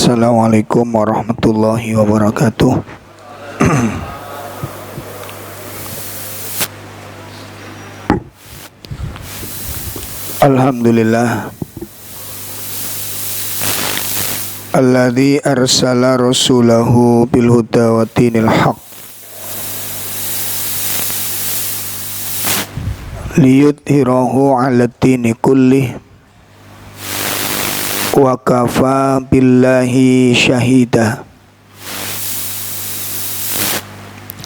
Assalamualaikum warahmatullahi wabarakatuh. Alhamdulillah alladzi arsala rasulahu bil huda wa dinil haq liyudhhirahu 'ala dini kullih wa kafa billahi syahida.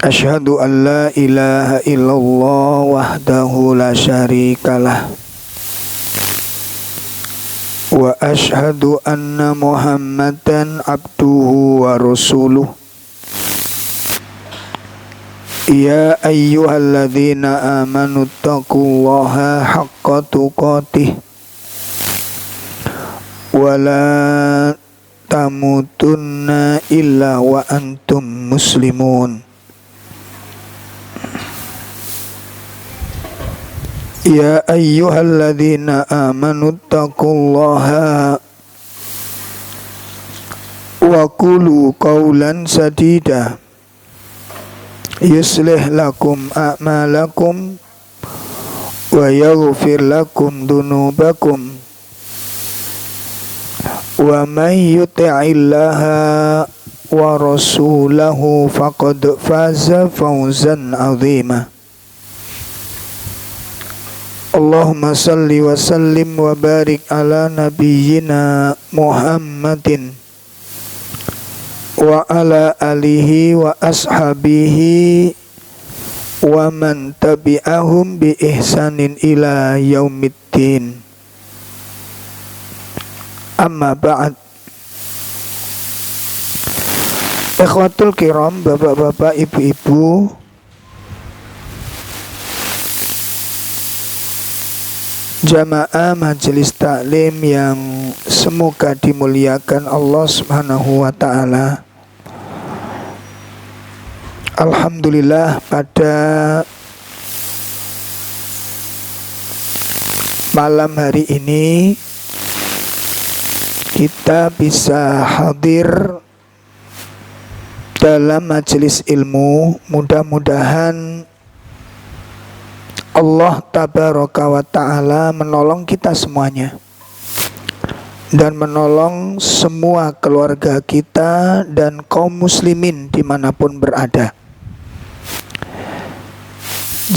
Asyhadu an la ilaha illallah wahdahu la syarikalah wa asyhadu anna muhammadan abduhu wa rasuluh. Ya ayyuhalladzina amanu taqullaha haqqa tuqatih wa la tamutunna illa wa antum muslimun. Ya ayyuhalladzina amanu taqullaha wa qulu qawlan sadida yuslih lakum a'malakum wa yaghfir lakum dunubakum wa may yuti'illaha wa rasulahu faqad faza fawzan 'azima. Allahumma salli wa sallim wa barik ala nabiyyina Muhammadin wa ala alihi wa ashabihi wa man tabi'ahum bi ihsanin ila yaumiddin. Amma ba'd. Ikhwatul kiram, bapak-bapak, ibu-ibu, jamaah majelis taklim yang semoga dimuliakan Allah Subhanahu wa taala. Alhamdulillah, pada malam hari ini kita bisa hadir dalam majelis ilmu. Mudah-mudahan Allah tabaraka wa ta'ala menolong kita semuanya dan menolong semua keluarga kita dan kaum muslimin dimanapun berada.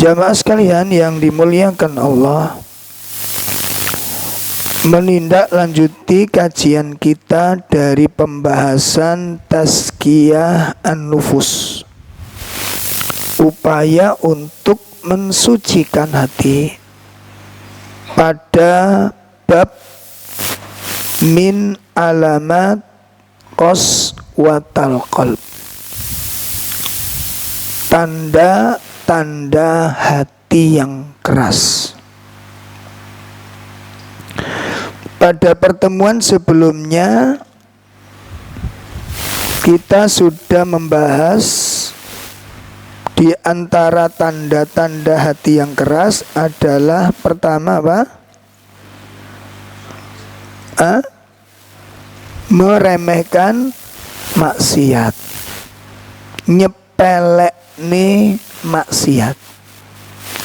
Jamaah sekalian yang dimuliakan Allah, menindaklanjuti kajian kita dari pembahasan tazkiyah an-nufus, upaya untuk mensucikan hati, pada bab min alamat qaswatal qalb, tanda-tanda hati yang keras. Pada pertemuan sebelumnya kita sudah membahas di antara tanda-tanda hati yang keras adalah pertama apa? Meremehkan maksiat, nyepelekne maksiat.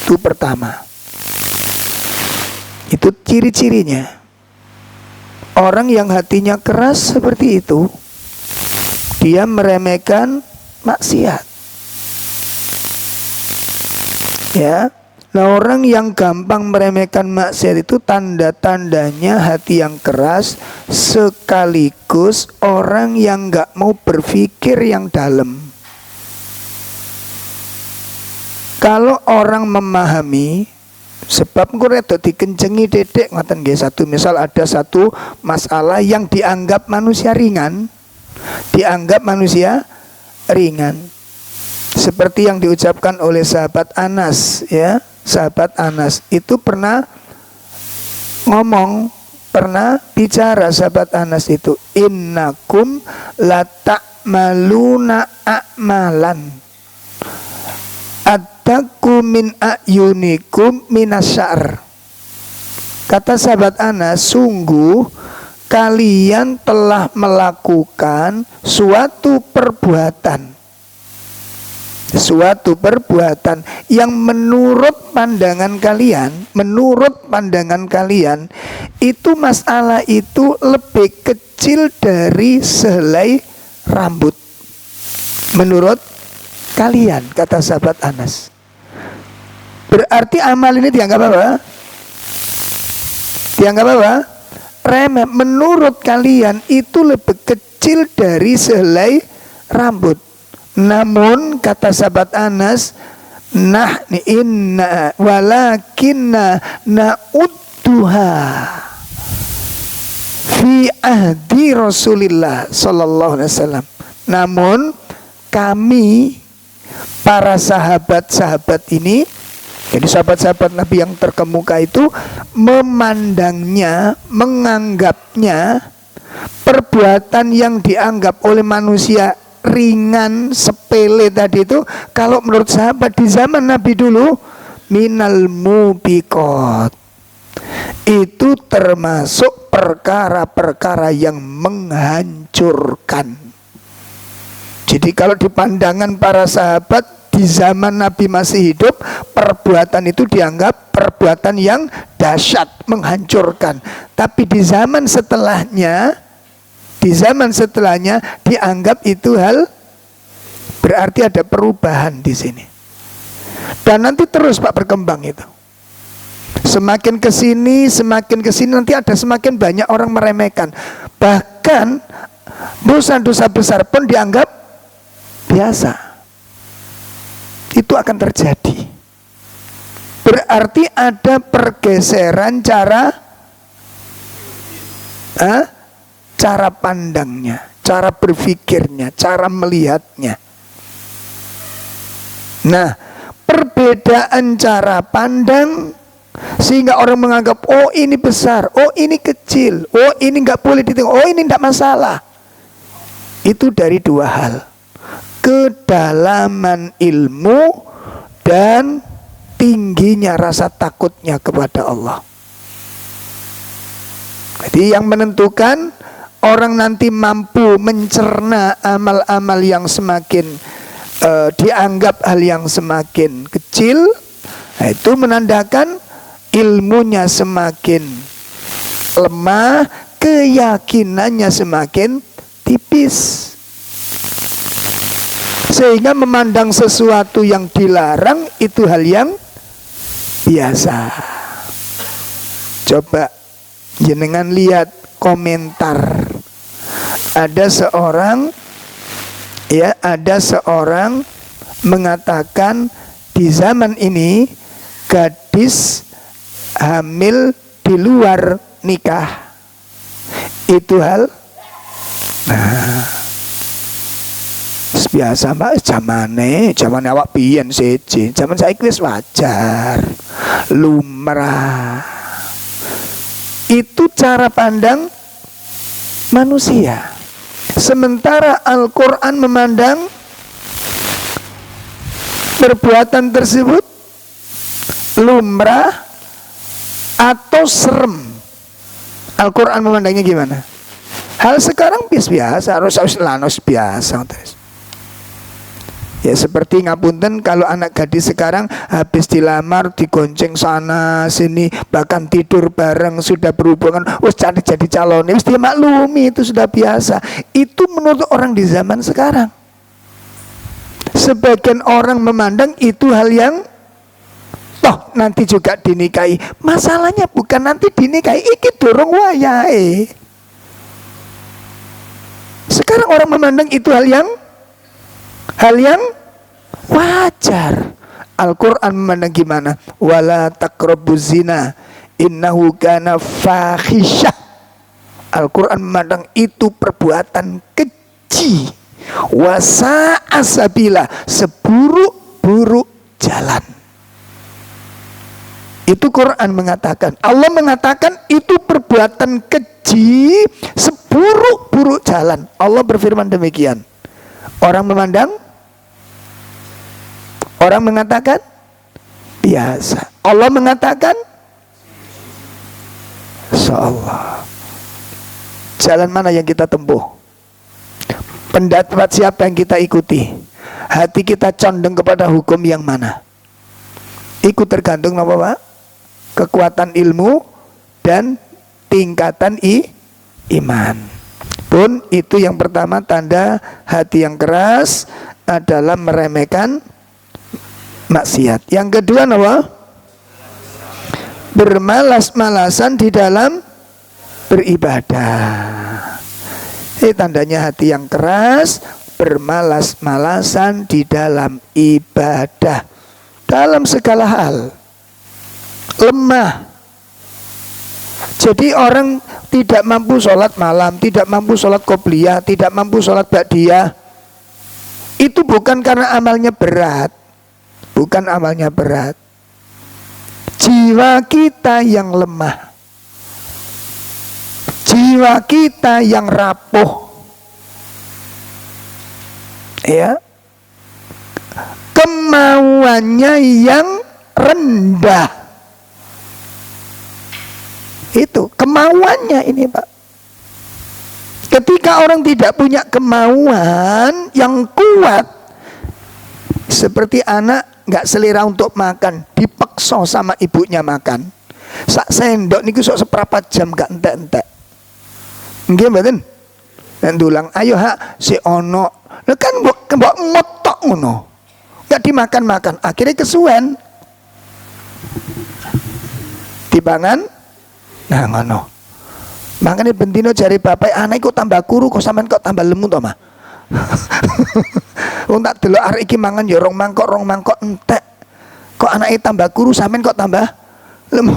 Itu pertama. Itu ciri-cirinya. Orang yang hatinya keras seperti itu, dia meremehkan maksiat. Ya, nah orang yang gampang meremehkan maksiat itu tanda-tandanya hati yang keras, sekaligus orang yang nggak mau berpikir yang dalam. Kalau orang memahami, sebab kuredo dikencengi dedek ngoten nggih, satu misal ada satu masalah yang dianggap manusia ringan, seperti yang diucapkan oleh sahabat Anas, ya. Sahabat Anas itu pernah bicara sahabat Anas itu, innakum la ta'maluna a'malan addaku min a'yunikum minasyar. Kata sahabat Anas, sungguh kalian telah melakukan suatu perbuatan yang menurut pandangan kalian itu masalah itu lebih kecil dari sehelai rambut. Menurut kalian, kata sahabat Anas. Berarti amal ini dianggap apa? Dianggap apa? Remeh. Menurut kalian itu lebih kecil dari sehelai rambut. Namun kata sahabat Anas, inna walakinna na'udduha fi ahdi Rasulillah sallallahu alaihi wasallam. Namun kami para sahabat-sahabat ini, jadi sahabat-sahabat Nabi yang terkemuka itu memandangnya, menganggapnya perbuatan yang dianggap oleh manusia ringan, sepele tadi itu, kalau menurut sahabat di zaman Nabi dulu, minal mubiqat, itu termasuk perkara-perkara yang menghancurkan. Jadi kalau di pandangan para sahabat di zaman Nabi masih hidup, perbuatan itu dianggap perbuatan yang dahsyat, menghancurkan. Tapi di zaman setelahnya dianggap itu hal berarti ada perubahan di sini. Dan nanti terus Pak berkembang itu. Semakin ke sini nanti ada semakin banyak orang meremehkan. Bahkan dosa-dosa besar pun dianggap biasa. Itu akan terjadi. Berarti ada pergeseran cara pandangnya, cara berpikirnya, cara melihatnya. Nah, perbedaan cara pandang sehingga orang menganggap, oh ini besar, oh ini kecil, oh ini nggak boleh ditengok, oh ini tidak masalah. Itu dari dua hal: kedalaman ilmu dan tingginya rasa takutnya kepada Allah. Jadi yang menentukan orang nanti mampu mencerna amal-amal yang semakin dianggap hal yang semakin kecil, itu menandakan ilmunya semakin lemah, keyakinannya semakin tipis, sehingga memandang sesuatu yang dilarang itu hal yang biasa. Coba jenengan lihat komentar, ada seorang mengatakan di zaman ini gadis hamil di luar nikah itu hal biasa Mbak. Zaman awak piyen seje, zaman saiki wis wajar, lumrah. Itu cara pandang manusia. Sementara Al-Quran memandang perbuatan tersebut lumrah atau serem. Al-Quran memandangnya gimana? Hal sekarang biasa, harus biasa. Ya seperti ngapunten, kalau anak gadis sekarang habis dilamar, digonceng sana sini, bahkan tidur bareng, sudah berhubungan, jadi calon, dia maklumi, itu sudah biasa. Itu menurut orang di zaman sekarang. Sebagian orang memandang itu hal yang toh nanti juga dinikahi. Masalahnya bukan nanti dinikahi, iki dorong wayahe. Sekarang orang memandang itu hal yang wajar. Al-Quran memandang gimana? Wala taqrabuz zina innahu kana fahisyah. Al-Quran memandang itu perbuatan keji, wasa'a sabila, seburuk-buruk jalan. Itu Quran mengatakan. Allah mengatakan itu perbuatan keji, seburuk-buruk jalan. Allah berfirman demikian. Orang mengatakan biasa. Allah mengatakan insyaallah. Jalan mana yang kita tempuh? Pendapat siapa yang kita ikuti? Hati kita condong kepada hukum yang mana? Ikut tergantung apa Pak? Kekuatan ilmu dan tingkatan iman. Pun itu yang pertama, tanda hati yang keras adalah meremehkan maksiat. Yang kedua apa? Bermalas-malasan di dalam beribadah. Tandanya hati yang keras, bermalas-malasan di dalam ibadah, dalam segala hal, lemah. Jadi orang tidak mampu sholat malam, tidak mampu sholat qobliyah, tidak mampu sholat ba'diyah, itu bukan karena amalnya berat, bukan amalnya berat. Jiwa kita yang lemah, jiwa kita yang rapuh, ya, kemauannya yang rendah. Itu kemauannya ini Pak. Ketika orang tidak punya kemauan yang kuat, seperti anak nggak selera untuk makan, dipaksa sama ibunya makan. Sak sendok niku sok seprapat jam gak entek-entek. Nggih mboten? Nek ndulang, ayo hak si ono. Lha kan mbok ngotok ngono. Enggak dimakan-makan, akhirnya kesuwen. Dipangan. Nah ngono. Makanya bentino jari bapak, anak kok tambah kuru, kok sampean kok tambah lemu to, Mah. Wong tak delok arek iki mangan ya rong mangkok entek. Kok anake tambah kuru, sampean kok tambah lemu.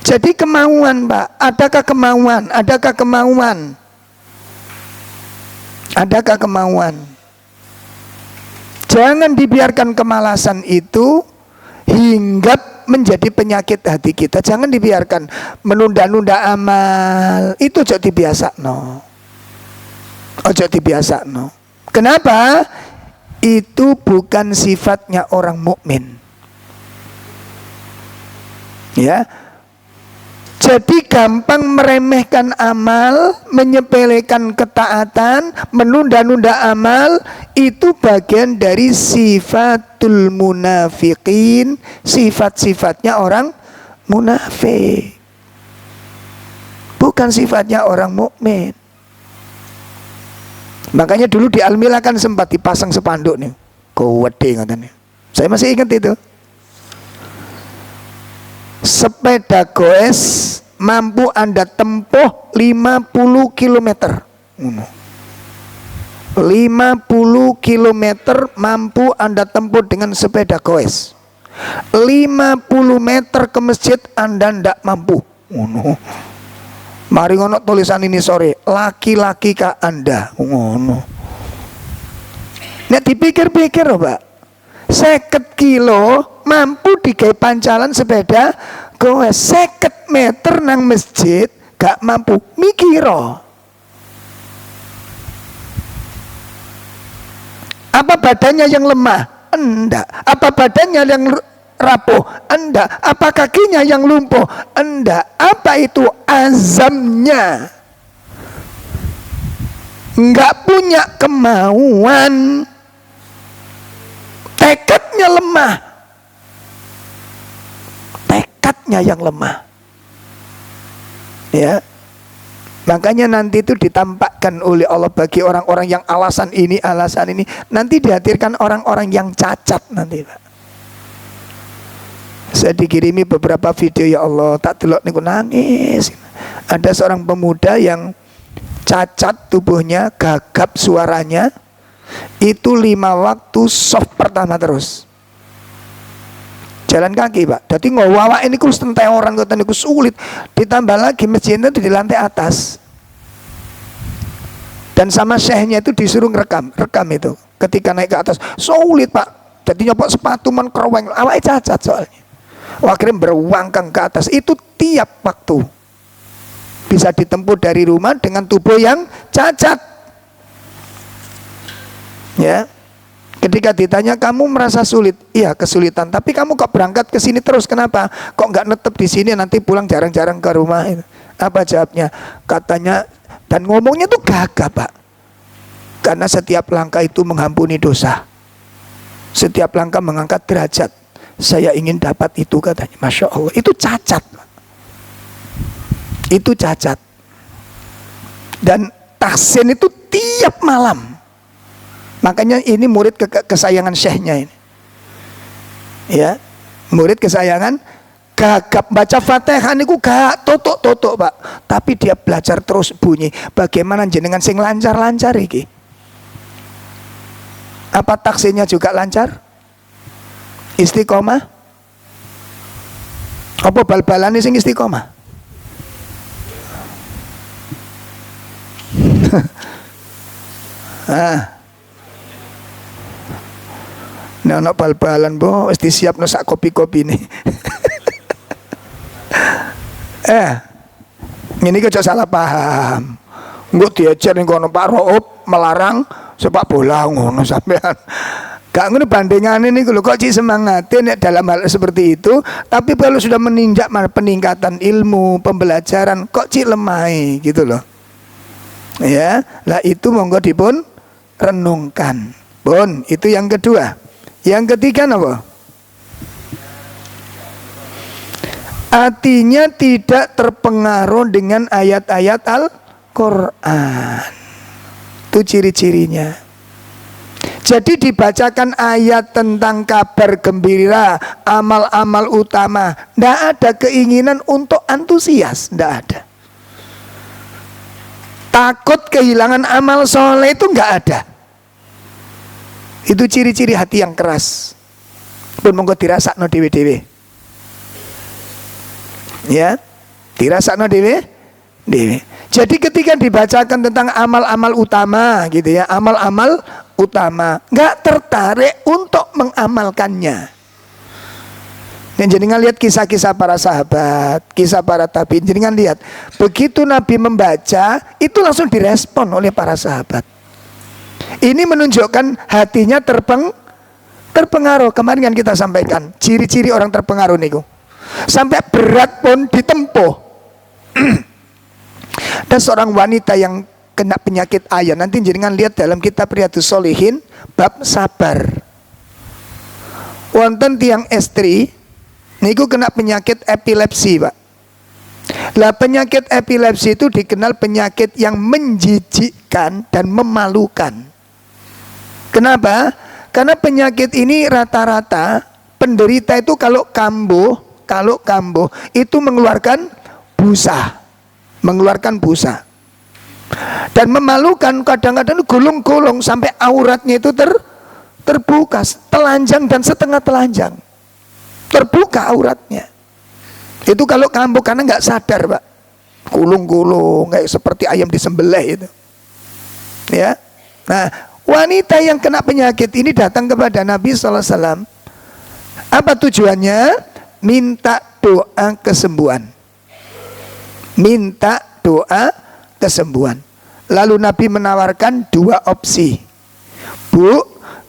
Jadi kemauan Pak, adakah kemauan? Adakah kemauan? Adakah kemauan? Jangan dibiarkan kemalasan itu hingga menjadi penyakit hati kita. Jangan dibiarkan menunda-nunda amal. Itu ojo dibiasakno. Ojo dibiasakno. Kenapa? Itu bukan sifatnya orang mukmin. Ya. Jadi gampang meremehkan amal, menyepelekan ketaatan, menunda-nunda amal, itu bagian dari sifatul munafiqin, sifat-sifatnya orang munafik. Bukan sifatnya orang mukmin. Makanya dulu di Al-Milah kan sempat dipasang spanduk nih. Gowede katanya. Saya masih ingat itu. Sepeda goes mampu Anda tempuh 50 km. 50 km mampu Anda tempuh dengan sepeda goes. 50 meter ke masjid Anda ndak mampu. Mari ngono tulisan ini sore, laki-laki kah Anda? Ngono. Nek dipikir-pikir loh Pak, 50 kilo mampu digawe pancalan sepeda goes, 50 meter nang masjid gak mampu. Mikiro, apa badannya yang lemah? Enggak. Apa badannya yang rapuh? Enggak. Apa kakinya yang lumpuh? Enggak. Apa itu azamnya? Enggak punya kemauan, tekadnya lemah. Tekadnya yang lemah. Ya. Makanya nanti itu ditampakkan oleh Allah bagi orang-orang yang alasan ini, nanti dihadirkan orang-orang yang cacat nanti, Pak. Saya dikirimi beberapa video, ya Allah, tak delok niku nangis. Ada seorang pemuda yang cacat tubuhnya, gagap suaranya, itu 5 waktu soft pertama terus. Jalan kaki Pak. Jadi ngawawak ini kus tenteoran kota niku sulit. Ditambah lagi masjidnya di lantai atas. Dan sama syekhnya itu disuruh rekam itu. Ketika naik ke atas sulit Pak. Jadi nyopok sepatu men kroweng, awake cacat soalnya. Akhirnya berwangkang ke atas. Itu tiap waktu. Bisa ditempuh dari rumah dengan tubuh yang cacat. Ya. Ketika ditanya, kamu merasa sulit? Iya, kesulitan. Tapi kamu kok berangkat ke sini terus? Kenapa? Kok nggak netep di sini, nanti pulang jarang-jarang ke rumah? Apa jawabnya? Katanya, dan ngomongnya tuh gagah, Pak. Karena setiap langkah itu mengampuni dosa. Setiap langkah mengangkat derajat. Saya ingin dapat itu, katanya. Masya Allah, itu cacat. Itu cacat. Dan tahsin itu tiap malam. Makanya ini murid kesayangan syekhnya ini. Ya, murid kesayangan, gagap baca Fatihah niku gak totok-totok, Pak. Tapi dia belajar terus bunyi. Bagaimana jenengan sing lancar-lancar iki? Apa taksinnya juga lancar? Istiqomah? Apa bal-balane sing istiqomah? Nah, bal-balan bo, wis disiapno sak kopi-kopi nih. Ini kok salah paham. Engko diajar ning kono Pak Roop melarang sepak bola ngono sampean. Gak ngono bandingane niku lho, kok cik semangatin dalam hal seperti itu, tapi kalau sudah meninjak peningkatan ilmu, pembelajaran kok cik lemah gitu loh. Ya, lah itu monggo dipun renungkan. Pun, itu yang kedua. Yang ketiga apa? Hatinya tidak terpengaruh dengan ayat-ayat Al-Quran. Itu ciri-cirinya. Jadi dibacakan ayat tentang kabar gembira, amal-amal utama, tidak ada keinginan untuk antusias, tidak ada. Takut kehilangan amal soleh itu nggak ada. Itu ciri-ciri hati yang keras. Pun monggo dirasakno dewe-dewe. Ya, dirasakno dewe. Jadi ketika dibacakan tentang amal-amal utama gitu ya, amal-amal utama, nggak tertarik untuk mengamalkannya. Dan jenengan lihat kisah-kisah para sahabat, kisah para tabiin, jenengan lihat begitu Nabi membaca itu langsung direspon oleh para sahabat. Ini menunjukkan hatinya terpengaruh. Kemarin kan kita sampaikan ciri-ciri orang terpengaruh niku. Sampai berat pun ditempuh. Dan seorang wanita yang kena penyakit ayah, nanti jenengan lihat dalam kitab Riyadhus Shalihin bab sabar. Wonten tiang estri niku kena penyakit epilepsi, Pak. Lah penyakit epilepsi itu dikenal penyakit yang menjijikkan dan memalukan. Kenapa? Karena penyakit ini rata-rata penderita itu kalau kambuh itu mengeluarkan busa. Dan memalukan, kadang-kadang gulung-gulung sampai auratnya itu terbuka, telanjang dan setengah telanjang. Terbuka auratnya. Itu kalau kambuh karena nggak sadar, Pak. Gulung-gulung kayak seperti ayam disembelih itu. Ya. Nah, wanita yang kena penyakit ini datang kepada Nabi SAW. Apa tujuannya? Minta doa kesembuhan. Minta doa kesembuhan. Lalu Nabi menawarkan dua opsi. Bu,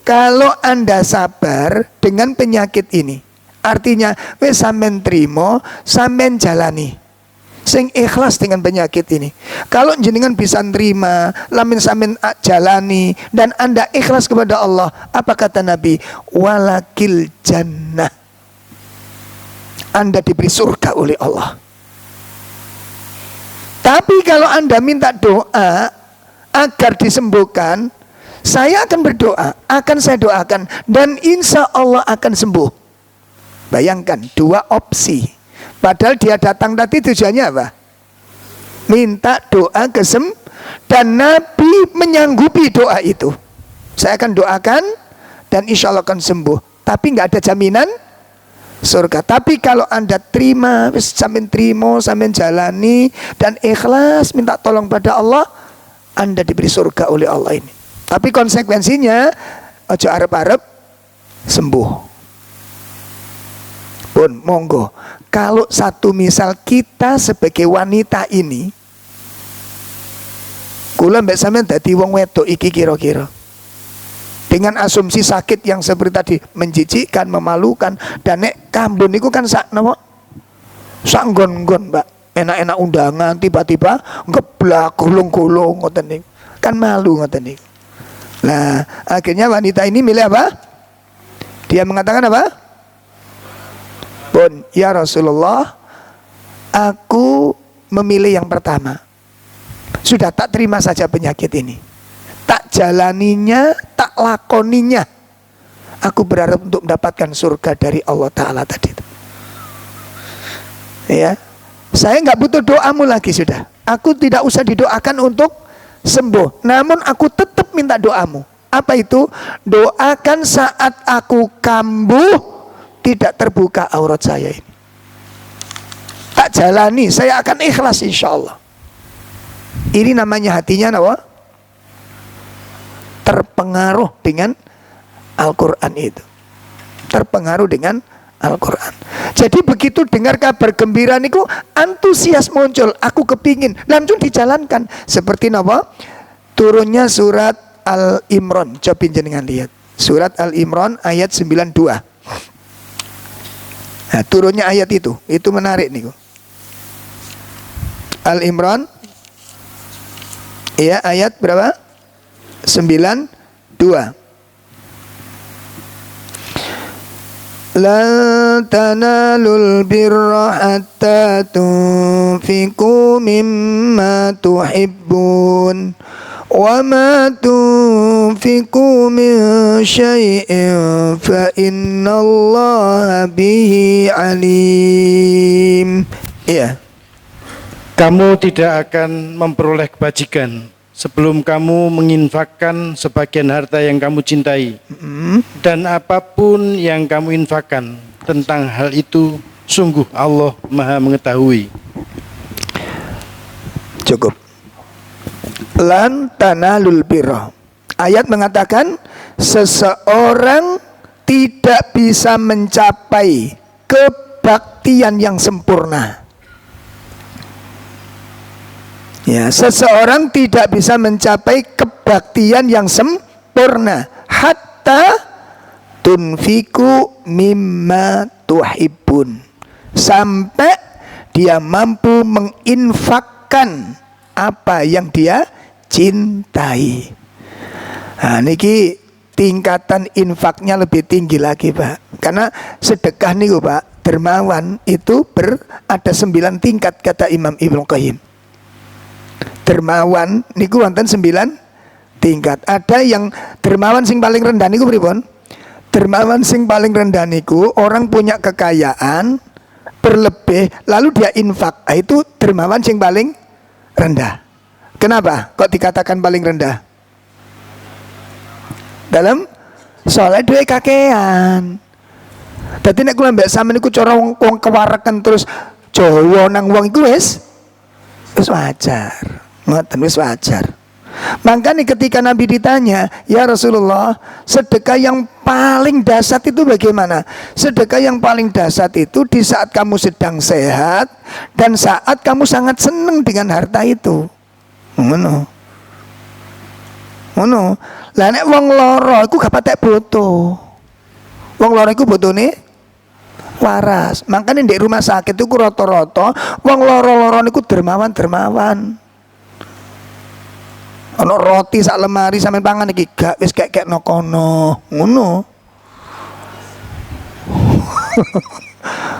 kalau Anda sabar dengan penyakit ini, artinya wis sampean trimo, sampean jalani, sing ikhlas dengan penyakit ini. Kalau jenengan bisa nerima, lamin sampean jalani dan Anda ikhlas kepada Allah, apa kata Nabi? Walakil jannah. Anda diberi surga oleh Allah. Tapi kalau Anda minta doa agar disembuhkan, saya akan berdoa, akan saya doakan, dan insya Allah akan sembuh. Bayangkan dua opsi. Padahal dia datang tadi tujuannya apa? Minta doa dan Nabi menyanggupi doa itu. Saya akan doakan dan insya Allah akan sembuh. Tapi nggak ada jaminan surga. Tapi kalau Anda terima, sampean trimo, sampean jalani dan ikhlas minta tolong pada Allah, Anda diberi surga oleh Allah ini. Tapi konsekuensinya ojo arep-arep sembuh. Pun monggo, kalau satu misal kita sebagai wanita ini, kula mbek sampean dadi wong wedok iki kira-kira. dengan asumsi sakit yang seperti tadi, menjijikkan, memalukan. Dan nek kambun itu kan sak napa? Sak nggon-nggon, Mbak. Enak-enak undangan tiba-tiba ngeblak gulung-gulung ngoten niku. Kan malu ngoten niku. Nah, akhirnya wanita ini milih apa? Dia mengatakan apa? Pun, ya Rasulullah, aku memilih yang pertama. Sudah tak terima saja penyakit ini. Tak jalaninya, tak lakoninya. Aku berharap untuk mendapatkan surga dari Allah Ta'ala tadi. Ya, saya nggak butuh doamu lagi sudah. Aku tidak usah didoakan untuk sembuh. Namun aku tetap minta doamu. Apa itu? Doakan saat aku kambuh tidak terbuka aurat saya ini. Tak jalani, saya akan ikhlas insya Allah. Ini namanya hatinya apa? Terpengaruh dengan Al-Quran itu. Terpengaruh dengan Al-Quran. Jadi begitu dengar kabar gembira niku, antusias muncul. Aku kepingin, langsung dijalankan. Seperti apa? Turunnya surat Al-Imran. Coba jenengan lihat. Surat Al-Imran ayat 92. Nah, turunnya ayat itu menarik niku. Al-Imran, ya, ayat berapa? 92. Lan tanalul birra hatta tunfiqu mimma tuhibbun wa ma tunfiqu min syai'in fa innallaha bihi alim. Iya. Kamu tidak akan memperoleh kebajikan sebelum kamu menginfakkan sebagian harta yang kamu cintai. Dan apapun yang kamu infakkan, tentang hal itu sungguh Allah Maha mengetahui. Cukup. Lan tanalul birra. Ayat mengatakan seseorang tidak bisa mencapai kebaktian yang sempurna. Ya, seseorang tidak bisa mencapai kebaktian yang sempurna hatta tunfiku mimma tuhibbun, sampai dia mampu menginfakkan apa yang dia cintai. Nah, niki tingkatan infaknya lebih tinggi lagi, Pak. Karena sedekah niku, Pak, dermawan itu ada 9 tingkat kata Imam Ibnu Qayyim. Dermawan niku wonten 9 tingkat. Ada yang dermawan sing paling rendah niku pripun? Dermawan sing paling rendah niku orang punya kekayaan berlebih lalu dia infak. Itu dermawan sing paling rendah. Kenapa kok dikatakan paling rendah? Dalam soalnya duwe kakean. Dadi nek kula mbek sampeyan niku cara wong kewareken terus Jawa nang wong iku wis wajar. Ngoten wis wajar. Makanya ketika Nabi ditanya, ya Rasulullah, sedekah yang paling dasar itu bagaimana? Sedekah yang paling dasar itu di saat kamu sedang sehat dan saat kamu sangat senang dengan harta itu. Ngono. Lah nek wong lara iku gak patek boto. Wong lara iku botone waras. Makanya di rumah sakit itu rata-rata wong lara-lara niku dermawan. Ono roti sak lemari sampean pangan iki gak wis kek kono. Ngono.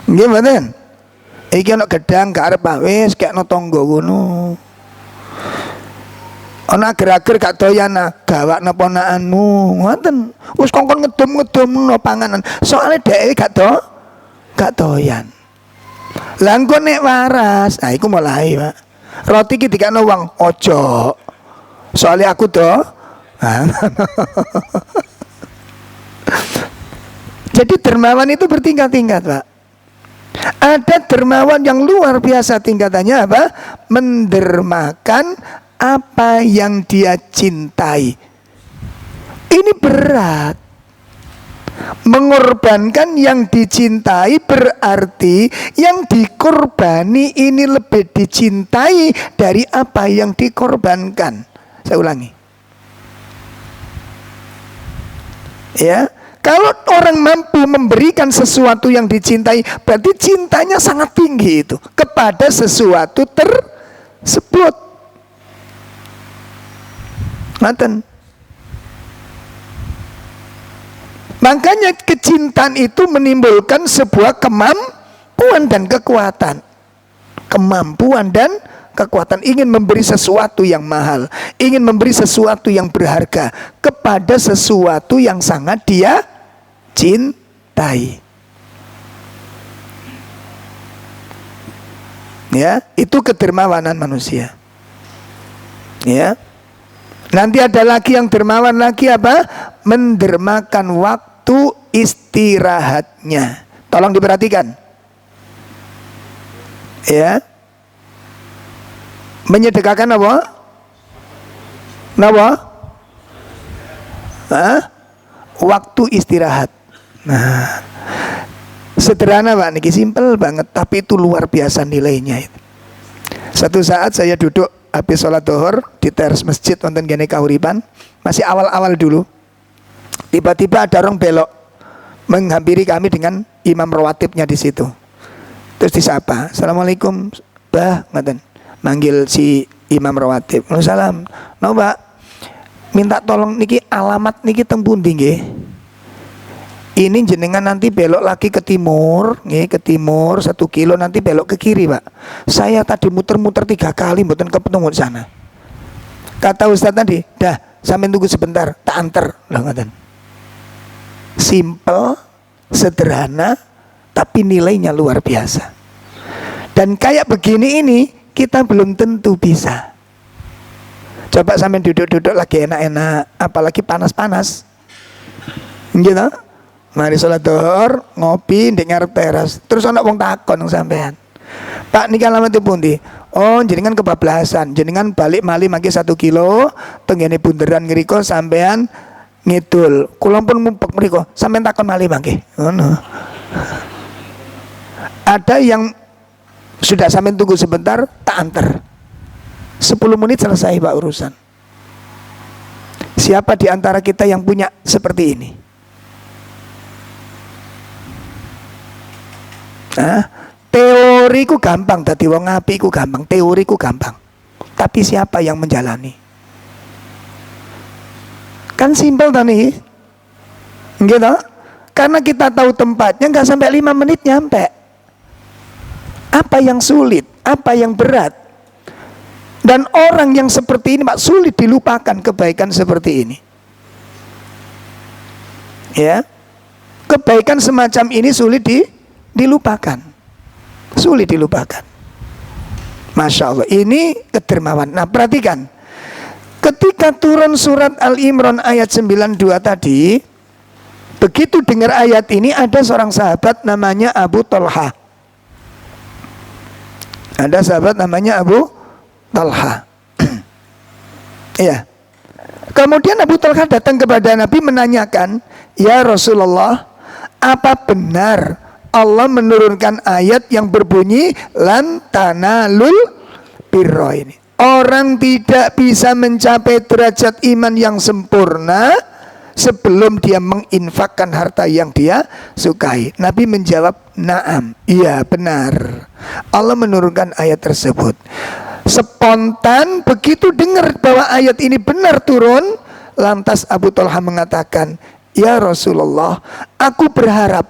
Nggih mboten? Iki ono gedang gak arep wis kekno tangga ngono. Ono ager-ager gak doyan gawakno ponakanmu. Ngoten. Wis kongkon ngedum-ngedumno panganan. Soale dhewe gak doyan. Lah engko nek waras, iku mulai, Pak. Roti iki dikakno wong ojo. Soalnya aku Jadi dermawan itu bertingkat-tingkat, Pak. Ada dermawan yang luar biasa tingkatannya apa? Mendermakan apa yang dia cintai. Ini berat. Mengorbankan yang dicintai berarti yang dikorbani ini lebih dicintai dari apa yang dikorbankan. Saya ulangi. Ya, kalau orang mampu memberikan sesuatu yang dicintai, berarti cintanya sangat tinggi itu kepada sesuatu tersebut. Ngaten. Makanya kecintaan itu menimbulkan sebuah kemampuan dan kekuatan. Kemampuan dan kekuatan, ingin memberi sesuatu yang mahal, ingin memberi sesuatu yang berharga kepada sesuatu yang sangat dia cintai. Ya, itu kedermawanan manusia. Ya. Nanti ada lagi yang dermawan lagi apa? Mendermakan waktu istirahatnya. Tolong diperhatikan. Ya. Menyedekahkan apa? Apa? Waktu istirahat. Nah, sederhana Pak, niki simpel banget, tapi itu luar biasa nilainya itu. Satu saat saya duduk habis sholat zuhur di teras masjid wonten kene Kahuripan, masih awal-awal dulu. Tiba-tiba ada orang belok menghampiri kami dengan imam rawatibnya di situ. Terus disapa, "Assalamualaikum, Bah," ngaten. Manggil si imam rawatib. "Waalaikumsalam. No, Pak, minta tolong niki alamat niki teng pundi nggih? Ini jenengan nanti belok lagi ke timur, ke timur 1 kilo, nanti belok ke kiri, Pak. Saya tadi muter-muter 3 kali, mboten ketemu di sana." Kata Ustadz tadi, "Dah, sampai tunggu sebentar, tak anter." Lah ngaten. Simple, sederhana, tapi nilainya luar biasa. Dan kayak begini ini kita belum tentu bisa. Coba sampai duduk-duduk lagi enak-enak, apalagi panas-panas, gitu. Mari sholat zuhur, ngopi di ngarep teras. Terus ana wong takon sampean, "Pak, niki alamat pundi?" "Oh, jenengan kebablasan. Jenengan balik malih mangke 1 kilo, tenggene bunderan ngriko sampean ngidul. Kula pun mumpek mriko, sampean takon malih mangke." Ngono. Ada yang sudah sampean tunggu sebentar, tak anter. 10 menit selesai Pak urusan. Siapa di antara kita yang punya seperti ini? Teoriku gampang, dadi wong apik ku gampang, teoriku gampang. Tapi siapa yang menjalani? Kan simpel tadi, gitu. Karena kita tahu tempatnya, nggak sampai 5 menit nyampe. Apa yang sulit, apa yang berat? Dan orang yang seperti ini Pak, sulit dilupakan kebaikan seperti ini. Ya, kebaikan semacam ini sulit dilupakan, sulit dilupakan. Masya Allah, ini kedermawan. Nah perhatikan, ketika turun surat Al-Imran ayat 92 tadi, begitu dengar ayat ini, ada seorang sahabat namanya Abu Talha. Ada sahabat namanya Abu Talha. Iya. Kemudian Abu Talha datang kepada Nabi menanyakan, "Ya Rasulullah, apa benar Allah menurunkan ayat yang berbunyi lan tanalul birra ini? Orang tidak bisa mencapai derajat iman yang sempurna sebelum dia menginfakkan harta yang dia sukai." Nabi menjawab, "Naam, iya benar. Allah menurunkan ayat tersebut." Spontan begitu dengar bahwa ayat ini benar turun, lantas Abu Talha mengatakan, "Ya Rasulullah, aku berharap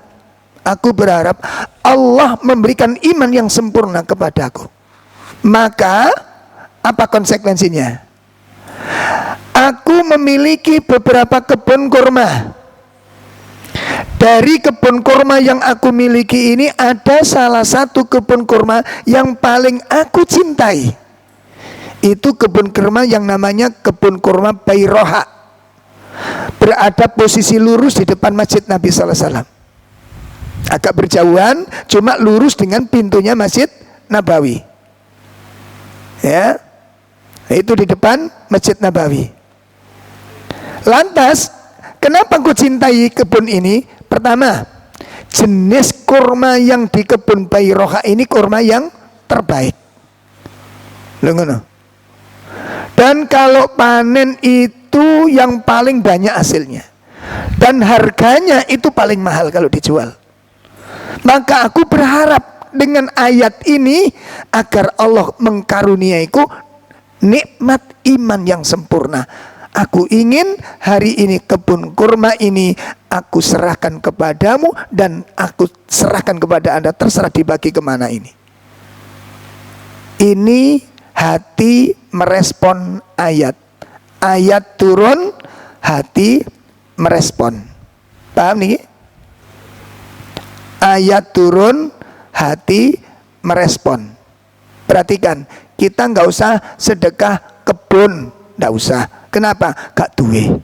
Allah memberikan iman yang sempurna kepadaku. Maka apa konsekuensinya? Aku memiliki beberapa kebun kurma. Dari kebun kurma yang aku miliki ini, ada salah satu kebun kurma yang paling aku cintai. Itu kebun kurma yang namanya kebun kurma Bairoha. Berada posisi lurus di depan masjid Nabi sallallahu alaihi wasallam. Agak berjauhan, cuma lurus dengan pintunya Masjid Nabawi. Ya, itu di depan Masjid Nabawi. Lantas, kenapa aku cintai kebun ini? Pertama, jenis kurma yang di kebun Bairoha ini kurma yang terbaik. Ngono. Dan kalau panen itu yang paling banyak hasilnya. dan harganya itu paling mahal kalau dijual. Maka aku berharap dengan ayat ini agar Allah mengkaruniaiku nikmat iman yang sempurna. Aku ingin hari ini kebun kurma ini aku serahkan kepadamu dan aku serahkan kepada Anda, terserah dibagi kemana ini. Ini hati merespon ayat. Ayat turun, hati merespon. Paham nih? Ayat turun, hati merespon. Perhatikan, kita nggak usah sedekah kebun, nggak usah. Kenapa? Gak duwe.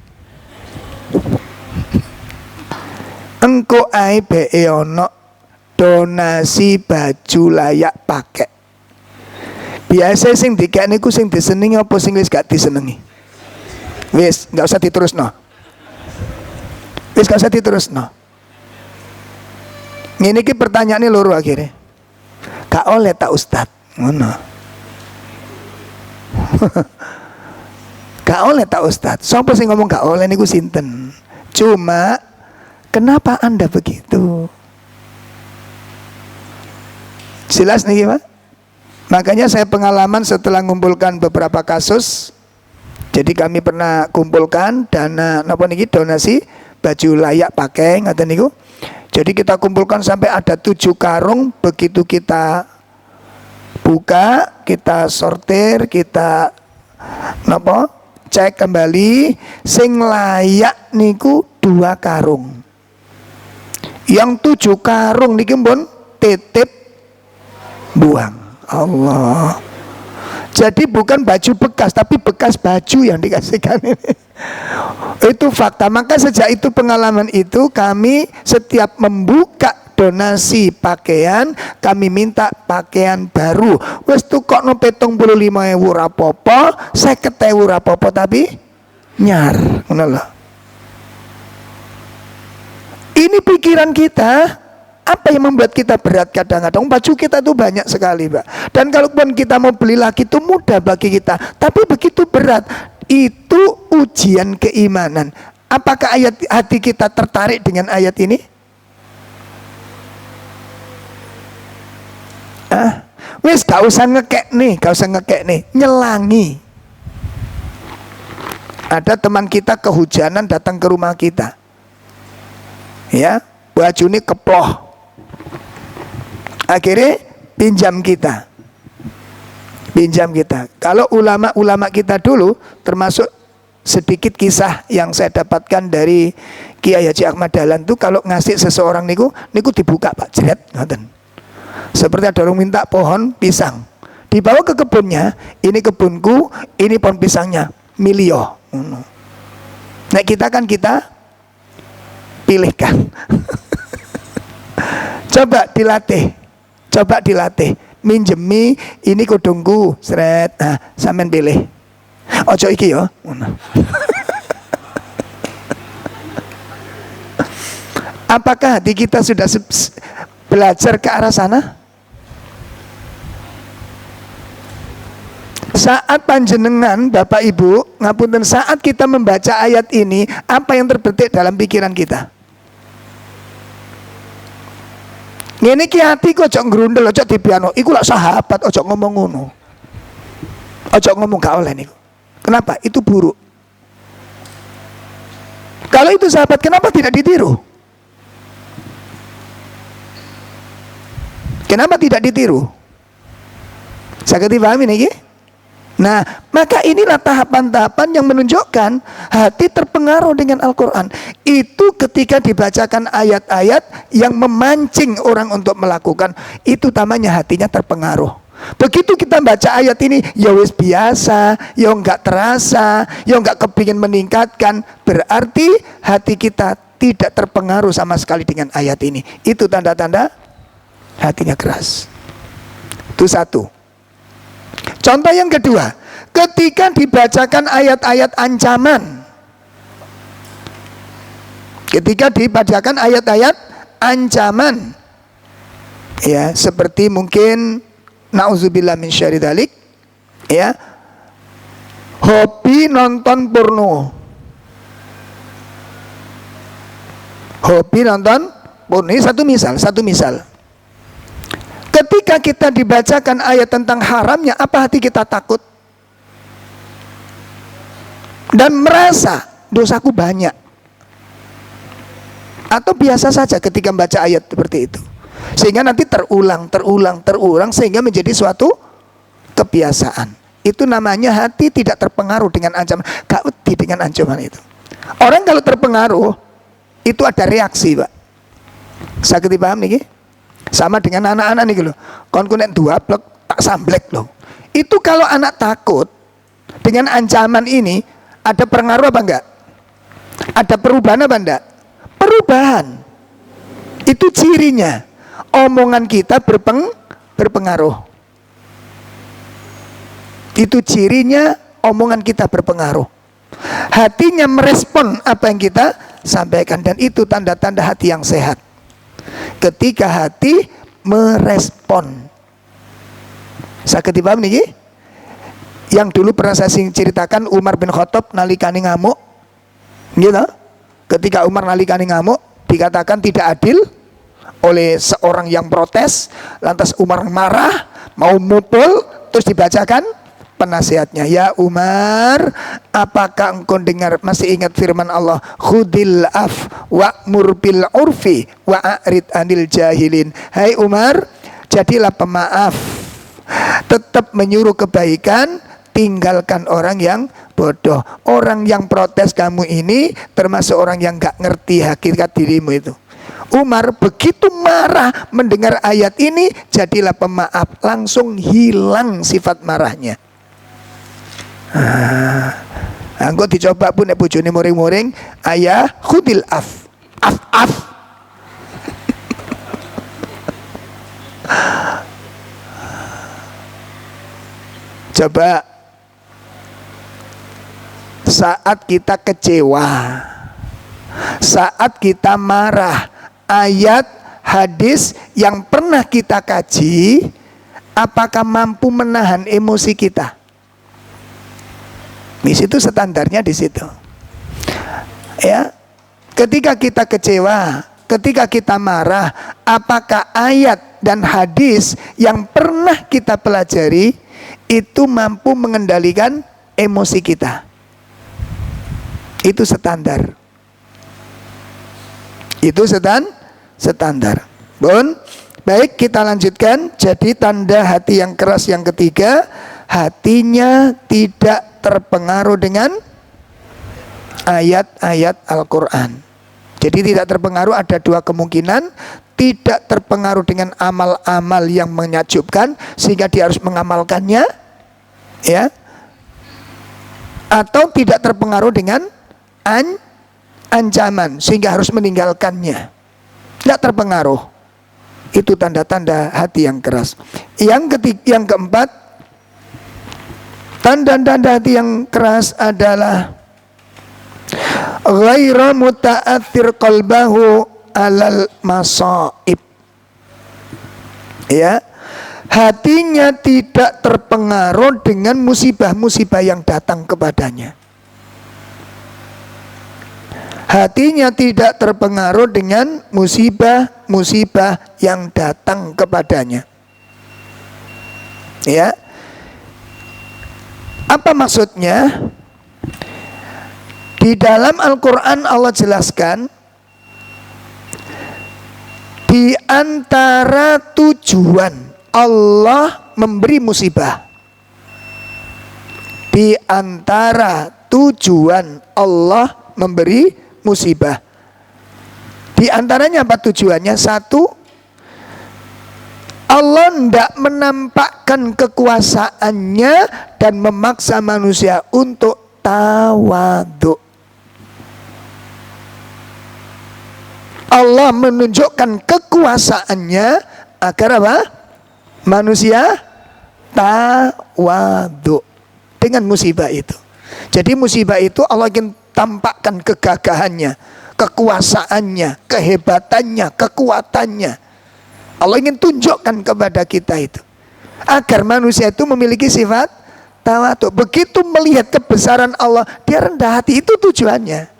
Engko ae be ono donasi baju layak pakai. Biasa sing dikene niku sing disenengi apa sing wis gak disenengi? Wis, gak usah diterusno. Wis gak usah diterusno. Ngene iki pertanyaane loro akhirnya. Gak oleh tak Ustad, ngono. Gak oleh tak Ustad. Sopo sing ngomong gak oleh niku sinten? Cuma kenapa Anda begitu? Jelas nih Pak? Makanya saya pengalaman setelah mengumpulkan beberapa kasus. Jadi kami pernah kumpulkan dana napa niki donasi baju layak pakai ngaten niku. Jadi kita kumpulkan sampai ada 7 karung. Begitu kita buka, kita sortir, kita napa cek kembali, sing layak niku 2 karung. Yang 7 karung niki pun titip buang. Allah. Jadi bukan baju bekas, tapi bekas baju yang dikasihkan ini. Itu fakta. Maka sejak itu pengalaman itu kami setiap membuka donasi pakaian, kami minta pakaian baru. Wes tukokno 75.000 rapopo, 50.000 rapopo tapi nyar, ngono lho. Ini pikiran kita. Apa yang membuat kita berat kadang-kadang? Baju kita tuh banyak sekali, Pak. Dan kalaupun kita mau beli lagi itu mudah bagi kita. Tapi begitu berat. Itu ujian keimanan. Apakah hati kita tertarik dengan ayat ini? Wis gak usah ngekek nih, nyelangi. Ada teman kita kehujanan datang ke rumah kita. Ya, baju ini keploh. Akhirnya pinjam kita. Kalau ulama-ulama kita dulu, termasuk sedikit kisah yang saya dapatkan dari Kiai Haji Ahmad Dahlan tuh, kalau ngasih seseorang niku dibuka Pak, jeret ngoten. Seperti ada orang minta pohon pisang, dibawa ke kebunnya, ini kebunku, ini pohon pisangnya, milio. Nah kita pilihkan. Coba dilatih, minjemi ini kudungku, seret, nah sampean pilih. Ojo iki yo. Apakah hati kita sudah belajar ke arah sana? Saat panjenengan Bapak Ibu, ngapunten, saat kita membaca ayat ini, apa yang terbetik dalam pikiran kita? Ngene iki ati kok ojo ngrundel, ojo dipiano. Iku lak sahabat, ojo ngomong ngono. Ojo ngomong gak oleh niku. Kenapa? Itu buruk. Kalau itu sahabat, kenapa tidak ditiru? Kenapa tidak ditiru? Saged dipahami niki? Nah, maka inilah tahapan-tahapan yang menunjukkan hati terpengaruh dengan Al-Quran. Itu ketika dibacakan ayat-ayat yang memancing orang untuk melakukan, itu namanya hatinya terpengaruh. Begitu kita baca ayat ini, ya wis biasa, ya enggak terasa, ya enggak kepingin meningkatkan, berarti hati kita tidak terpengaruh sama sekali dengan ayat ini. Itu tanda-tanda hatinya keras. Itu satu. Contoh yang kedua, ketika dibacakan ayat-ayat ancaman. Ketika dibacakan ayat-ayat ancaman, ya, seperti mungkin nauzubillah min syarri dzalik, ya, hobi nonton porno. Hobi nonton porno. Ini satu misal. Ketika kita dibacakan ayat tentang haramnya, apa hati kita takut? Dan merasa dosaku banyak. Atau biasa saja ketika membaca ayat seperti itu. Sehingga nanti terulang sehingga menjadi suatu kebiasaan. Itu namanya hati tidak terpengaruh dengan ancaman. Gak wedi dengan ancaman itu. Orang kalau terpengaruh itu ada reaksi, Pak. Sakit dipaham nih? Sama dengan anak-anak nih loh. Kon nek dua blek tak samblek loh. Itu kalau anak takut dengan ancaman ini, ada pengaruh apa enggak? Ada perubahan apa enggak? Perubahan. Itu cirinya. Omongan kita berpengaruh. Itu cirinya omongan kita berpengaruh. Hatinya merespon apa yang kita sampaikan. Dan itu tanda-tanda hati yang sehat. Ketika hati merespon. Sakit dipaham nih? Yang dulu pernah saya ceritakan Umar bin Khattab nalikani ngamuk. Gitu. Ketika Umar nalikani ngamuk, dikatakan tidak adil oleh seorang yang protes. Lantas Umar marah, mau mukul, terus dibacakan penasihatnya. Ya Umar, apakah engkau dengar, masih ingat firman Allah, khudil af wa'mur bil urfi wa'arid anil jahilin. Hai Umar, jadilah pemaaf, tetap menyuruh kebaikan, tinggalkan orang yang bodoh. Orang yang protes kamu ini termasuk orang yang gak ngerti hakikat dirimu itu. Umar begitu marah mendengar ayat ini, jadilah pemaaf, langsung hilang sifat marahnya. Engko dicoba pun nek bojone muring-muring, ayah khudil af. Coba saat kita kecewa, saat kita marah, ayat hadis yang pernah kita kaji, apakah mampu menahan emosi kita? Di situ standarnya di situ. Ya, ketika kita kecewa, ketika kita marah, apakah ayat dan hadis yang pernah kita pelajari itu mampu mengendalikan emosi kita? Itu standar. Itu standar. Bon, baik kita lanjutkan. Jadi tanda hati yang keras yang ketiga, hatinya tidak terpengaruh dengan ayat-ayat Al-Quran. Jadi tidak terpengaruh, ada dua kemungkinan. Tidak terpengaruh dengan amal-amal yang menyakjubkan sehingga dia harus mengamalkannya, ya. Atau tidak terpengaruh dengan ancaman sehingga harus meninggalkannya. Tidak terpengaruh. Itu tanda-tanda hati yang keras. Yang keempat, tanda-tanda hati yang keras adalah ghaira muta'athir qalbahu alal masaib. Ya, hatinya tidak terpengaruh dengan musibah-musibah yang datang kepadanya. Hatinya tidak terpengaruh dengan musibah-musibah yang datang kepadanya. Ya. Apa maksudnya? Di dalam Al-Quran Allah jelaskan, di antara tujuan Allah memberi musibah, di antara tujuan Allah memberi musibah, di antaranya apa tujuannya? Satu, Allah tidak menampakkan kekuasaannya dan memaksa manusia untuk tawadhu. Allah menunjukkan kekuasaannya agar apa? Manusia tawadhu dengan musibah itu. Jadi musibah itu Allah ingin tampakkan kegagahannya, kekuasaannya, kehebatannya, kekuatannya. Allah ingin tunjukkan kepada kita itu agar manusia itu memiliki sifat tawadhu. Begitu melihat kebesaran Allah, dia rendah hati. Itu tujuannya.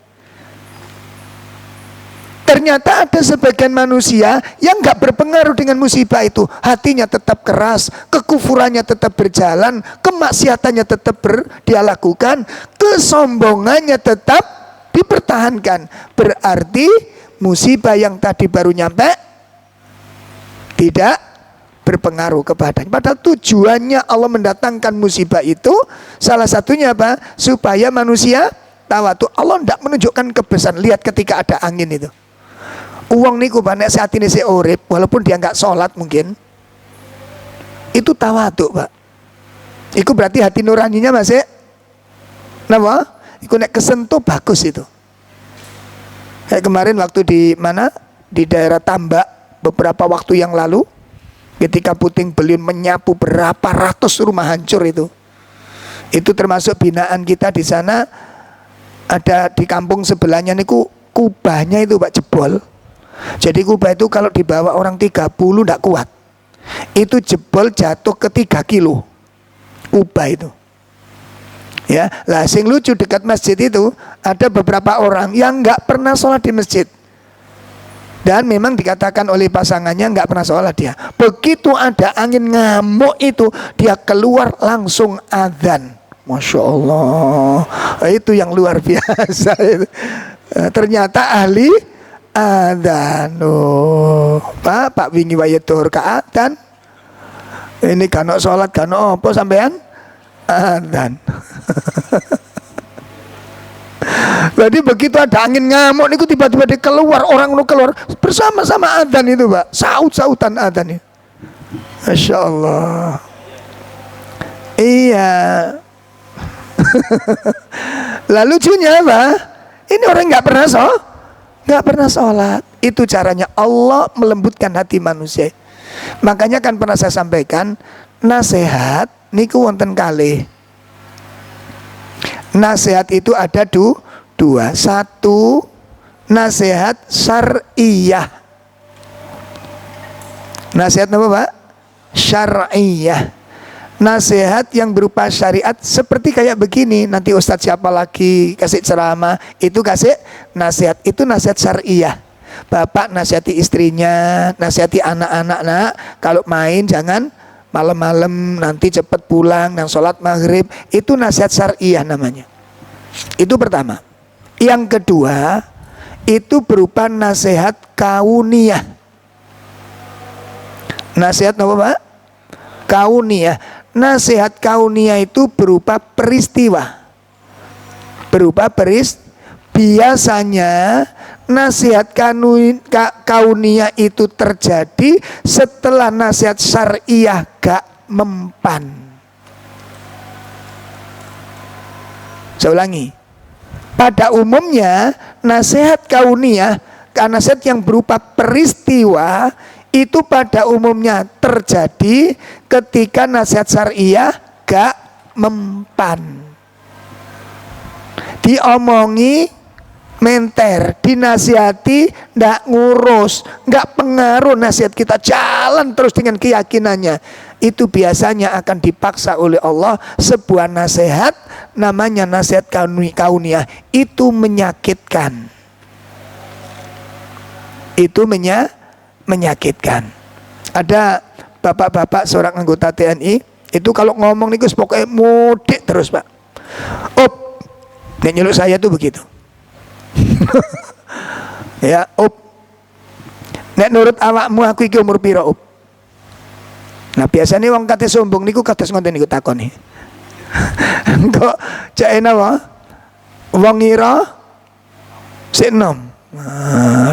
Ternyata ada sebagian manusia yang gak berpengaruh dengan musibah itu. Hatinya tetap keras, kekufurannya tetap berjalan, kemaksiatannya tetap dia lakukan, kesombongannya tetap dipertahankan. Berarti musibah yang tadi baru nyampe tidak berpengaruh kepadanya. Padahal tujuannya Allah mendatangkan musibah itu salah satunya apa? Supaya manusia tawadu. Allah tidak menunjukkan kebesaran. Lihat ketika ada angin itu. Uang niku banyak saat ini saya urip, walaupun dia nggak sholat mungkin, itu tawaduk pak. Itu berarti hati nuraninya masih, kenapa? Itu nek kesentuh bagus itu. Kayak kemarin waktu di mana? Di daerah Tambak beberapa waktu yang lalu, ketika puting beliung menyapu berapa ratus rumah hancur itu. Itu termasuk binaan kita di sana. Ada di kampung sebelahnya niku kubahnya itu pak jebol. Jadi kubah itu kalau dibawa orang 30 tidak kuat. Itu jebol jatuh ke 3 kilo kubah itu. Ya, lah sing lucu dekat masjid itu ada beberapa orang yang nggak pernah sholat di masjid. Dan memang dikatakan oleh pasangannya nggak pernah sholat dia. Begitu ada angin ngamuk itu dia keluar langsung adzan. Masya Allah, itu yang luar biasa itu. Ternyata ahli adzan. Pak wingi wae tur ka adzan. Ini kano sholat kano apa sampean? Adzan. Jadi begitu ada angin ngamuk niku tiba-tiba dia keluar, orang nu keluar bersama-sama adzan itu, Pak. Saut-sautan adzan itu. Masya Allah. Iya. Lalu lucunya apa? Ini orang nggak pernah sholat. Itu caranya Allah melembutkan hati manusia. Makanya kan pernah saya sampaikan, nasihat niku wonten kalih. Nasihat itu ada dua. Satu, nasihat syar'iyah. Nasihat apa Pak? Syar'iyah. Nasihat yang berupa syariat seperti kayak begini. Nanti Ustadz siapa lagi kasih ceramah, itu kasih nasihat. Itu nasihat syariah. Bapak nasihati istrinya, nasihati anak-anak, nak kalau main jangan malam-malam, nanti cepat pulang dan sholat maghrib. Itu nasihat syariah namanya. Itu pertama. Yang kedua, itu berupa nasihat kauniyah. Nasihat apa Pak? Kauniyah. Nasihat kauniyah itu berupa peristiwa. Biasanya nasihat kauniyah itu terjadi setelah nasihat syariah gak mempan. Saya ulangi. Pada umumnya nasihat kauniyah, nasihat yang berupa peristiwa itu pada umumnya terjadi ketika nasihat syariah gak mempan. Diomongi menter, dinasihati ndak ngurus, nggak pengaruh nasihat kita jalan terus dengan keyakinannya. Itu biasanya akan dipaksa oleh Allah sebuah nasihat, namanya nasihat kauniyah. Itu menyakitkan. Itu menyakitkan. Ada bapak-bapak seorang anggota TNI itu kalau ngomong nih pokoknya mudik terus Pak. Nek nyeluk saya tuh begitu. Ya, nek nurut awakmu aku iki umur piro, Nah biasanya wong kate sombong niku kados ngoten niku takoni. Kok cek napa? Wong ngira sik enom.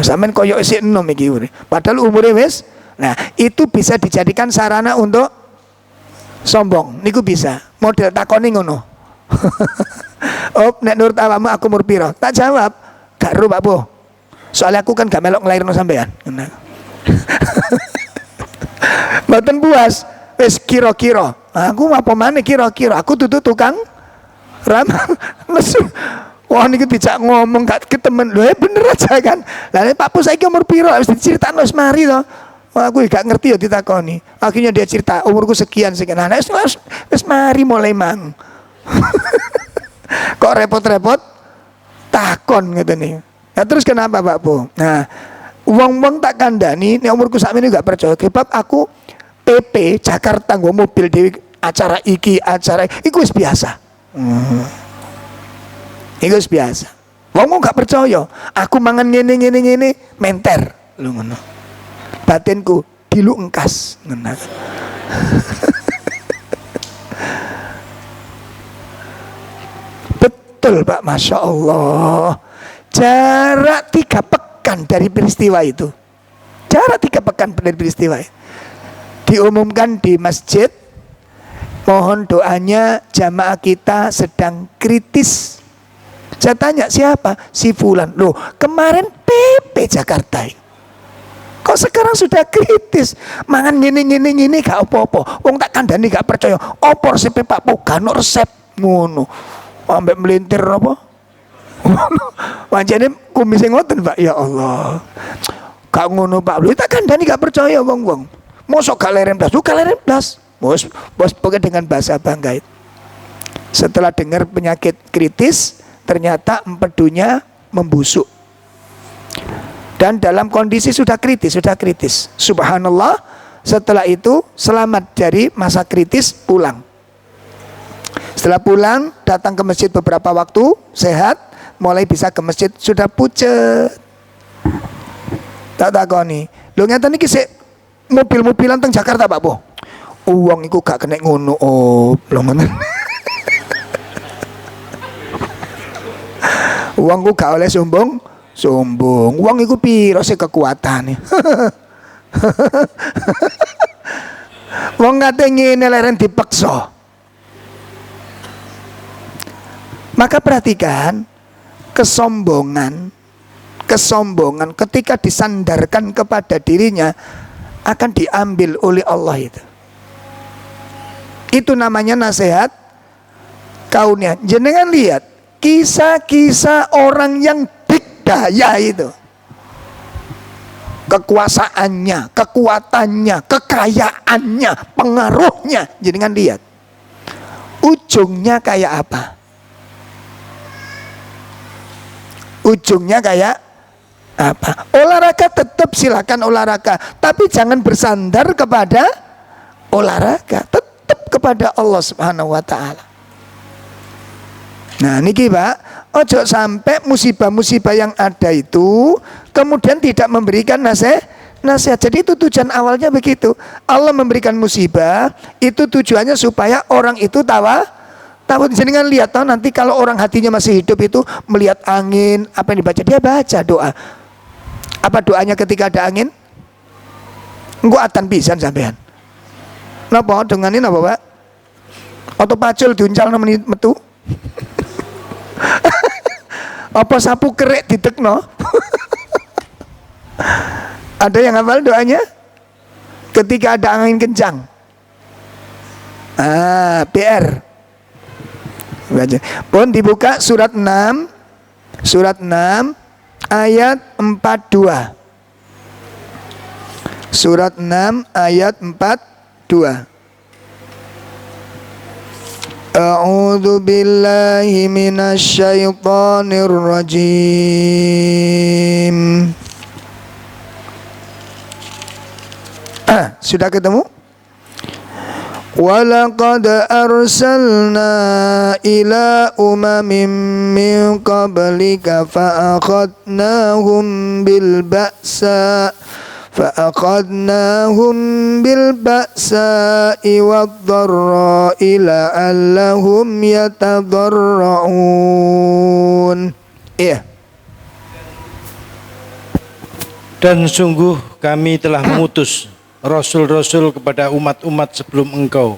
Sampeyan koyo sik enom iki umure. Padahal umure wis. Nah, itu bisa dijadikan sarana untuk sombong. Niku bisa. Model takoni ngono. Nek nurut awakmu aku umur piro? Tak jawab, gak ro Pak Bu. Soalnya aku kan gak melok nglairno sampean. Mboten puas, wis kira-kira. Aku apa maneh kira-kira? Aku dudu tukang ramal. Wah niki dijak ngomong gak ketemen. Lho bener aja kan. Lah Pak Bu saiki umur piro? Wis diceritakno wis mari to. Wah aku gak ngerti ya ditakoni. Akhirnya dia cerita umurku sekian. Nah wis mari mulai mang. Kok repot-repot takon gitu nih. Nah terus kenapa Pak Bu? Nah, wong-wong tak kandani, nek umurku sakmene gak percaya. Sebab aku PP Jakarta nggo mobil dhewe acara iki, iku wis biasa. Iku wis biasa. Wong gak percaya. Aku mangan ngene menter. Lho ngono. Batinku diluk engkas ngono. Betul Pak, Masya Allah. Jarak 3 pekan dari peristiwa itu. Jarak 3 pekan dari peristiwa itu. Diumumkan di masjid, mohon doanya jamaah kita sedang kritis. Saya tanya siapa? Si Fulan. Loh kemarin PP Jakarta. Kok sekarang sudah kritis? Mangan gini gak apa-apa. Wong tak kandani gak percaya. Opor sepe Pak Pogano resep ngono. Ambek melintir apa? Wancane kumise ngoten Pak. Ya Allah. Gak ngono Pak. Lho tak kandani gak percaya wong-wong. Mosok gak leren blas. Gak leren blas. Bos pokoknya dengan bahasa bangga itu. Setelah dengar penyakit kritis, ternyata empedunya membusuk. Dan dalam kondisi sudah kritis. Subhanallah, setelah itu selamat dari masa kritis, pulang. Setelah pulang, datang ke masjid beberapa waktu, sehat, mulai bisa ke masjid, sudah pucet. Tak takoni. Lho ngeten iki sik mobil-mobilan teng Jakarta Pak Bu. Uang iku gak kena ngono. Oh, belum ngono. Uangku gak oleh sombong. Uang iku piro sih kekuatane. Wong ngate ngene leren dipeksa. Maka perhatikan kesombongan ketika disandarkan kepada dirinya akan diambil oleh Allah itu. Itu namanya nasihat kaunnya. Jenengan lihat kisah-kisah orang yang dikdaya itu. Kekuasaannya, kekuatannya, kekayaannya, pengaruhnya. Jenengan lihat. Ujungnya kayak apa? Ujungnya kayak apa? Olahraga tetap silakan olahraga, tapi jangan bersandar kepada olahraga, tetap kepada Allah Subhanahu wa taala. Nah, niki Pak, ojo sampai musibah-musibah yang ada itu kemudian tidak memberikan nasihat. Jadi itu tujuan awalnya begitu. Allah memberikan musibah itu tujuannya supaya orang itu tahu. Jangan lihat tahu nanti kalau orang hatinya masih hidup itu melihat angin, apa yang dibaca, dia baca doa. Apa doanya ketika ada angin? Engko atan pisan sampean. Napa dengan ini napa Pak? Atau pacul diuncal namanya metu? Apa sapu kerek ditekno? Ada yang hafal doanya? Ketika ada angin kencang. PR. Pun dibuka surat 6 ayat 42. Surat 6 ayat 42. A'udzu billahi minasyaitonir rajim. Sudah ketemu? Walaqad arsalna ila umamin min qablika fa'akhadnahum bil ba'sa'i wad-dharra'i la'allahum yatadarra'un. Iya. Dan sungguh kami telah mengutus Rasul-Rasul kepada umat-umat sebelum engkau.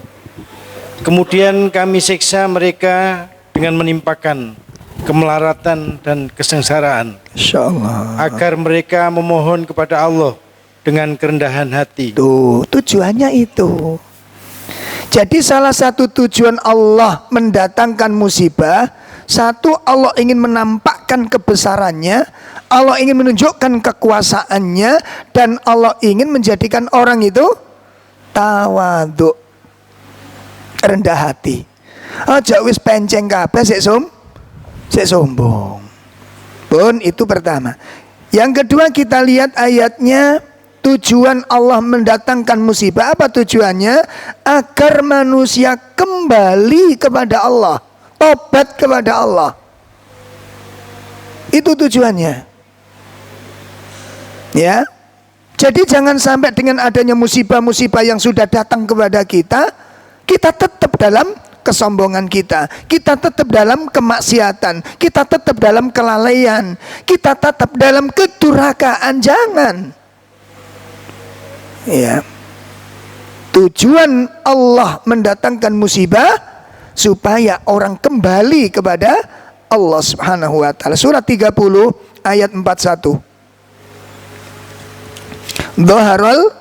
Kemudian kami siksa mereka dengan menimpakan kemelaratan dan kesengsaraan, InsyaAllah, agar mereka memohon kepada Allah dengan kerendahan hati. Tuh, tujuannya itu. Jadi salah satu tujuan Allah mendatangkan musibah, satu, Allah ingin menampakkan kebesarannya, Allah ingin menunjukkan kekuasaannya, dan Allah ingin menjadikan orang itu tawadhu, rendah hati. Aja wis penceng kabeh sik sombong. pun. Itu pertama. Yang kedua, kita lihat ayatnya. Tujuan Allah mendatangkan musibah, apa tujuannya? Agar manusia kembali kepada Allah, tobat kepada Allah. Itu tujuannya. Ya. Jadi jangan sampai dengan adanya musibah-musibah yang sudah datang kepada kita, kita tetap dalam kesombongan kita tetap dalam kemaksiatan, kita tetap dalam kelalaian, kita tetap dalam kedurhakaan. Jangan. Ya. Tujuan Allah mendatangkan musibah supaya orang kembali kepada Allah Subhanahu wa taala. Surat 30 ayat 41. Dhaharal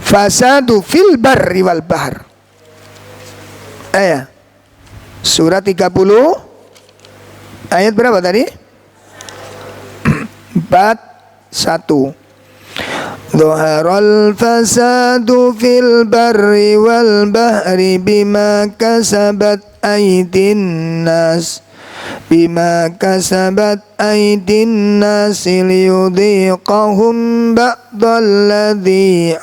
fasadu fil barri wal bahr. Surat 30 ayat berapa tadi? 41. Dhaharal fasadu fil barri wal bahri bima kasabat aydin nas liyudhiqahum ba'dalladhi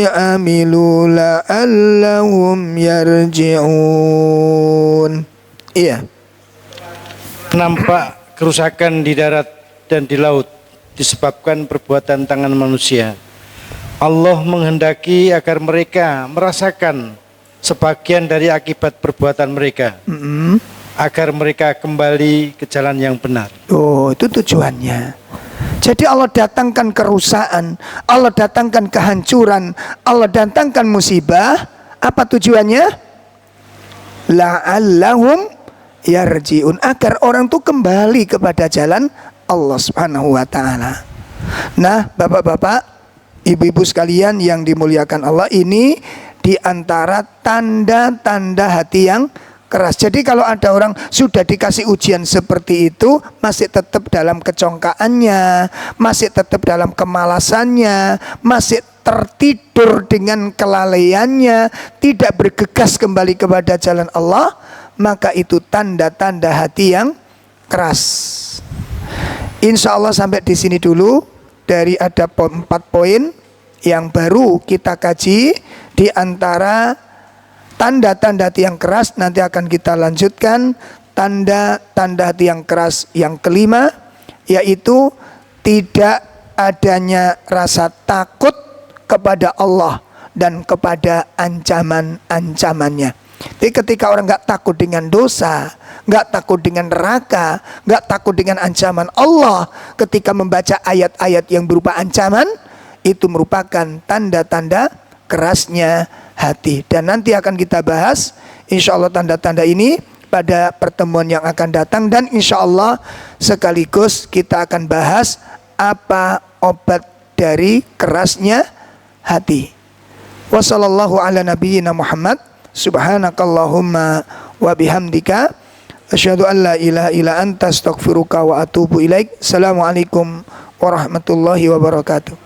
amilu la'allahum yarji'un. Iya. Nampak kerusakan di darat dan di laut disebabkan perbuatan tangan manusia. Allah menghendaki agar mereka merasakan sebagian dari akibat perbuatan mereka, agar mereka kembali ke jalan yang benar. Oh, itu tujuannya. Jadi Allah datangkan kerusakan, Allah datangkan kehancuran, Allah datangkan musibah. Apa tujuannya? La'allahum yarji'un, agar orang itu kembali kepada jalan Allah Subhanahu wa taala. Nah, bapak-bapak, ibu-ibu sekalian yang dimuliakan Allah, ini di antara tanda-tanda hati yang keras. Jadi kalau ada orang sudah dikasih ujian seperti itu, masih tetap dalam kecongkaannya, masih tetap dalam kemalasannya, masih tertidur dengan kelalaiannya, tidak bergegas kembali kepada jalan Allah, maka itu tanda-tanda hati yang keras. Insya Allah sampai di sini dulu. Dari ada 4 poin yang baru kita kaji. Di antara tanda-tanda hati yang keras, nanti akan kita lanjutkan tanda-tanda hati yang keras yang kelima, yaitu tidak adanya rasa takut kepada Allah dan kepada ancaman-ancamannya. Jadi ketika orang gak takut dengan dosa, gak takut dengan neraka, gak takut dengan ancaman Allah, ketika membaca ayat-ayat yang berupa ancaman, itu merupakan tanda-tanda kerasnya hati. Dan nanti akan kita bahas insya Allah tanda-tanda ini pada pertemuan yang akan datang. Dan insya Allah sekaligus kita akan bahas apa obat dari kerasnya hati. Wassallallahu ala nabiyyina Muhammad. Subhanakallahumma wa bihamdika asyhadu an la ilaha illa anta astaghfiruka wa atubu ilaik. Assalamualaikum warahmatullahi wabarakatuh.